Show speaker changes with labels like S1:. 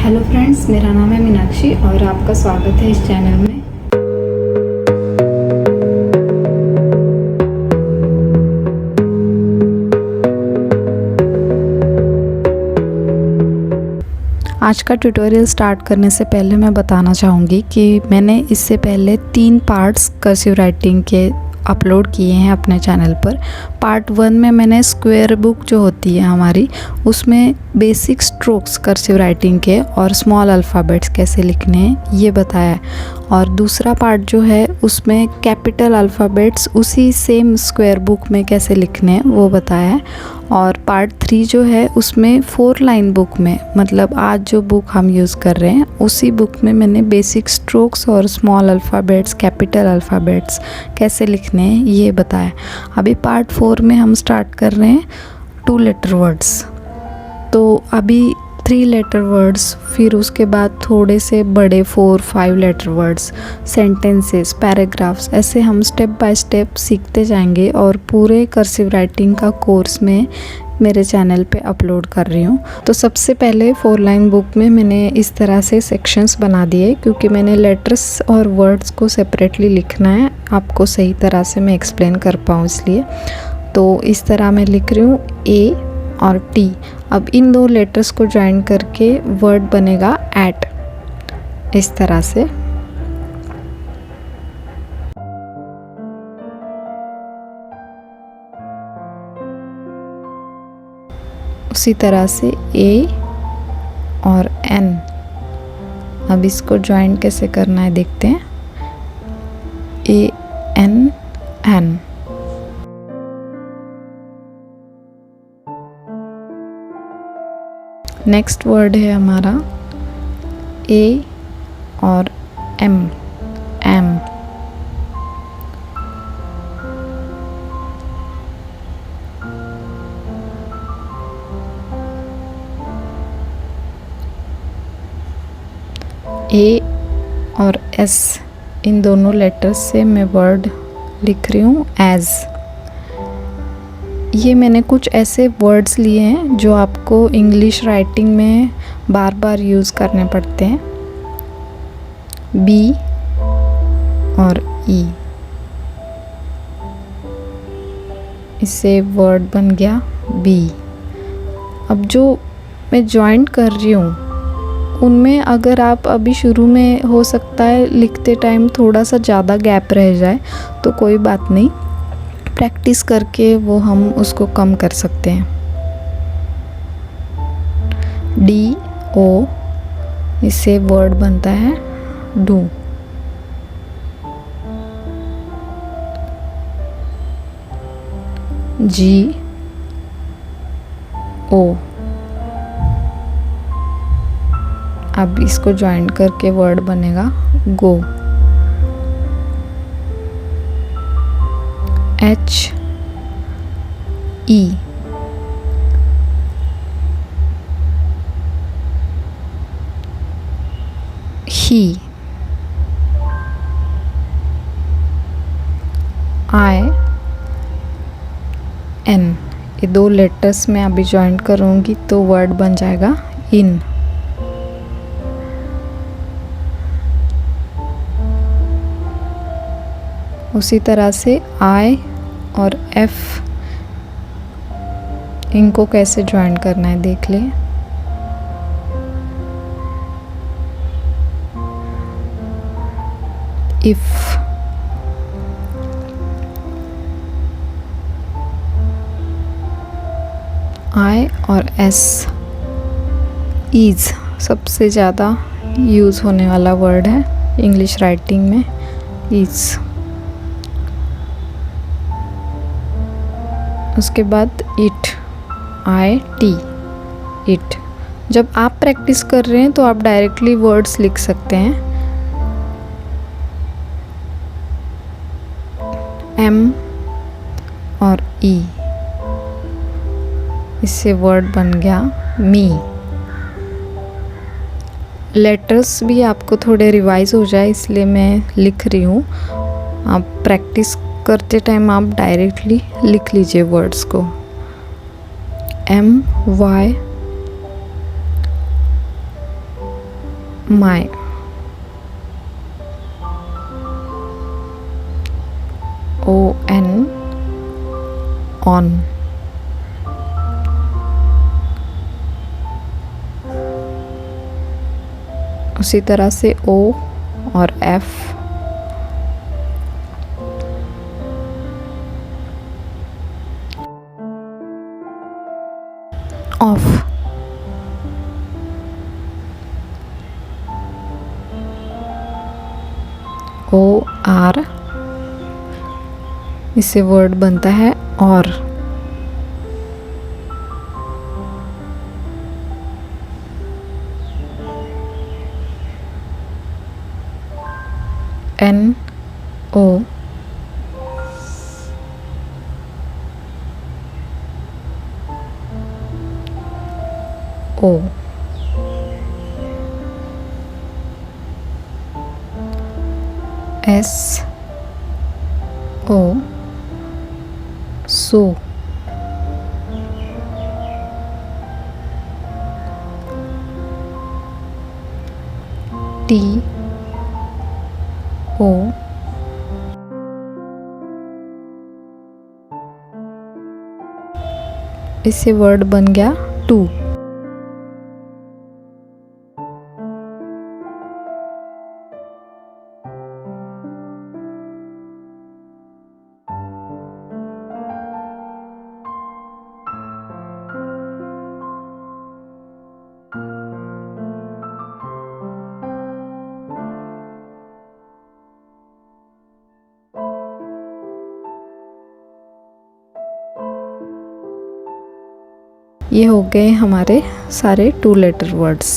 S1: Hello friends, मेरा नाम है मीनाक्षी और आपका स्वागत है इस चैनल में। आज का ट्यूटोरियल स्टार्ट करने से पहले मैं बताना चाहूँगी कि मैंने इससे पहले 3 पार्ट्स कर्सिव राइटिंग के अपलोड किए हैं अपने चैनल पर। पार्ट 1 में मैंने स्क्वायर बुक जो होती है हमारी, उसमें बेसिक स्ट्रोक्स कर्सिव राइटिंग के और स्मॉल अल्फ़ाबेट्स कैसे लिखने हैं ये बताया है। और दूसरा पार्ट जो है उसमें कैपिटल अल्फ़ाबेट्स उसी सेम स्क्वायर बुक में कैसे लिखने हैं वो बताया है। और पार्ट 3 जो है उसमें 4 लाइन बुक में, मतलब आज जो बुक हम यूज़ कर रहे हैं उसी बुक में मैंने बेसिक स्ट्रोक्स और स्मॉल अल्फ़ाबेट्स, कैपिटल अल्फ़ाबेट्स कैसे लिखने हैं ये बताया। अभी पार्ट 4 में हम स्टार्ट कर रहे हैं 2 लेटर वर्ड्स। तो अभी 3 लेटर वर्ड्स, फिर उसके बाद थोड़े से बड़े 4-5 लेटर वर्ड्स, सेंटेंसेस, पैराग्राफ्स, ऐसे हम स्टेप बाय स्टेप सीखते जाएंगे और पूरे कर्सिव राइटिंग का कोर्स में मेरे चैनल पे अपलोड कर रही हूँ। तो सबसे पहले 4 लाइन बुक में मैंने इस तरह से सेक्शंस बना दिए, क्योंकि मैंने लेटर्स और वर्ड्स को सेपरेटली लिखना है, आपको सही तरह से मैं एक्सप्लेन कर पाऊँ इसलिए। तो इस तरह मैं लिख रही हूँ ए और टी। अब इन 2 लेटर्स को ज्वाइन करके वर्ड बनेगा एट, इस तरह से। उसी तरह से ए और एन। अब इसको ज्वाइन कैसे करना है देखते हैं। A N N. Next word है हमारा ए और एम, एम। ए और एस, इन दोनों लेटर्स से मैं वर्ड लिख रही हूँ एज। ये मैंने कुछ ऐसे वर्ड्स लिए हैं जो आपको इंग्लिश राइटिंग में बार बार यूज़ करने पड़ते हैं। बी और ई, इससे वर्ड बन गया बी। अब जो मैं जॉइंट कर रही हूँ उनमें अगर आप अभी शुरू में हो सकता है लिखते टाइम थोड़ा सा ज़्यादा गैप रह जाए, तो कोई बात नहीं, प्रैक्टिस करके वो हम उसको कम कर सकते हैं। डी ओ, इससे वर्ड बनता है डू। जी ओ, अब इसको ज्वाइन करके वर्ड बनेगा गो। H E, he. I N, ये 2 लेटर्स में अभी ज्वाइन करूँगी तो वर्ड बन जाएगा इन। उसी तरह से आई और एफ, इनको कैसे ज्वाइन करना है देख ले। इफ। आई और एस, ईज सबसे ज़्यादा यूज़ होने वाला वर्ड है इंग्लिश राइटिंग में, ईज। उसके बाद इट, आई टी, इट। जब आप प्रैक्टिस कर रहे हैं तो आप डायरेक्टली वर्ड्स लिख सकते हैं। एम और ई, इससे वर्ड बन गया मी। लेटर्स भी आपको थोड़े रिवाइज हो जाए इसलिए मैं लिख रही हूँ। आप प्रैक्टिस करते टाइम आप डायरेक्टली लिख लीजिए वर्ड्स को। M Y my, on, on, उसी तरह से ओ और एफ, ऑफ, ओ आर, इससे वर्ड बनता है और, एन ओ, ओ, एस ओ, सो, टी ओ, इससे वर्ड बन गया टू। ये हो गए हमारे सारे 2 लेटर वर्ड्स।